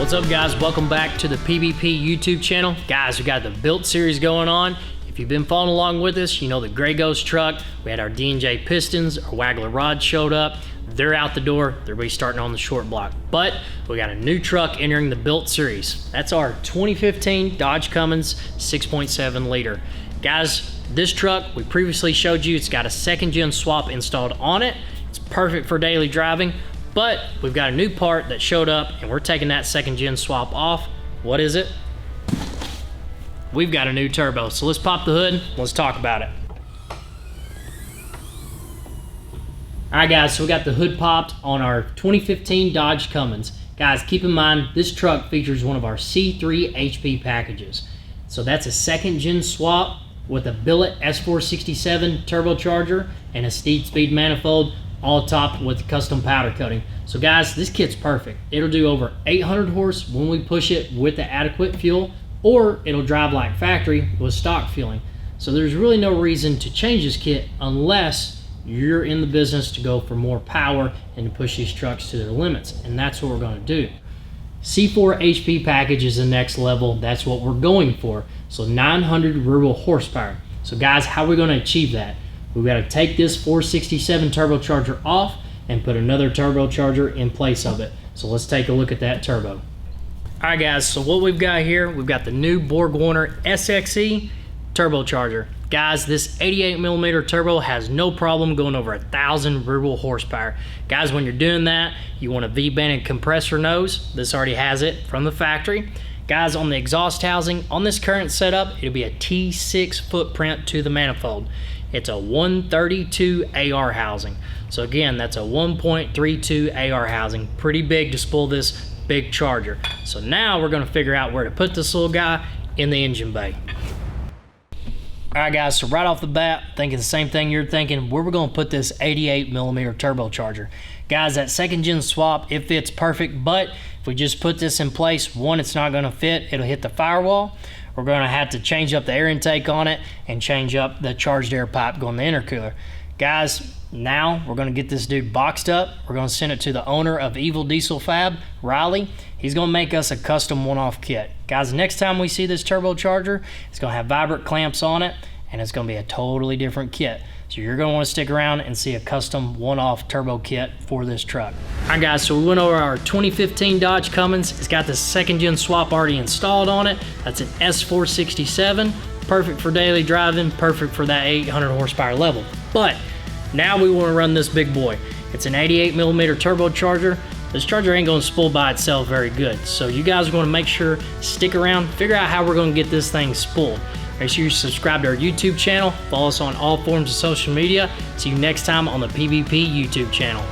What's up, guys? Welcome back to the PBP YouTube channel. Guys, we got the Built series going on. If you've been following along with us, you know the Gray Ghost truck. We had our D&J pistons, our Waggler rods showed up. They're out the door. They're restarting on the short block. But we got a new truck entering the Built series. That's our 2015 Dodge Cummins 6.7 liter. Guys, this truck, we previously showed you, it's got a second gen swap installed on it. It's perfect for daily driving. But we've got a new part that showed up and we're taking that second gen swap off. What is it? We've got a new turbo. So let's pop the hood, let's talk about it. All right, guys, so we got the hood popped on our 2015 Dodge Cummins. Guys, keep in mind, this truck features one of our C3 HP packages. So that's a second gen swap with a billet S467 turbocharger and a steed speed manifold, all topped with custom powder coating. So guys, this kit's perfect. It'll do over 800 horse when we push it with the adequate fuel, or it'll drive like factory with stock fueling. So there's really no reason to change this kit unless you're in the business to go for more power and to push these trucks to their limits, and that's what we're going to do. C4 HP package is the next level. That's what we're going for. So 900 rear-wheel horsepower. So guys, how are we going to achieve that? We've got to take this 467 turbocharger off and put another turbocharger in place of it. So let's take a look at that turbo. All right, guys, so what we've got here, we've got the new Borg-Warner SXE turbocharger. Guys, this 88mm turbo has no problem going over 1,000 rear-wheel horsepower. Guys, when you're doing that, you want a V-banded compressor nose. This already has it from the factory. Guys, on the exhaust housing, on this current setup, it'll be a T6 footprint to the manifold. It's a 132 AR housing. So again, that's a 1.32 AR housing. Pretty big to spool this big charger. So now we're gonna figure out where to put this little guy in the engine bay. All right, guys, so right off the bat, thinking the same thing you're thinking, where we're gonna put this 88mm turbocharger. Guys, that second gen swap, it fits perfect, but if we just put this in place, one, it's not gonna fit, it'll hit the firewall. We're gonna have to change up the air intake on it and change up the charged air pipe going to the intercooler. Guys, now we're gonna get this dude boxed up. We're gonna send it to the owner of Evil Diesel Fab, Riley. He's gonna make us a custom one-off kit. Guys, next time we see this turbocharger, it's gonna have vibrant clamps on it and it's gonna be a totally different kit. So you're gonna wanna stick around and see a custom one-off turbo kit for this truck. All right, guys, so we went over our 2015 Dodge Cummins. It's got the second gen swap already installed on it. That's an S467, perfect for daily driving, perfect for that 800 horsepower level. But now we wanna run this big boy. It's an 88mm turbocharger. This charger ain't gonna spool by itself very good. So you guys are gonna make sure, stick around, figure out how we're gonna get this thing spooled. Make sure you subscribe to our YouTube channel, follow us on all forms of social media. See you next time on the PBP YouTube channel.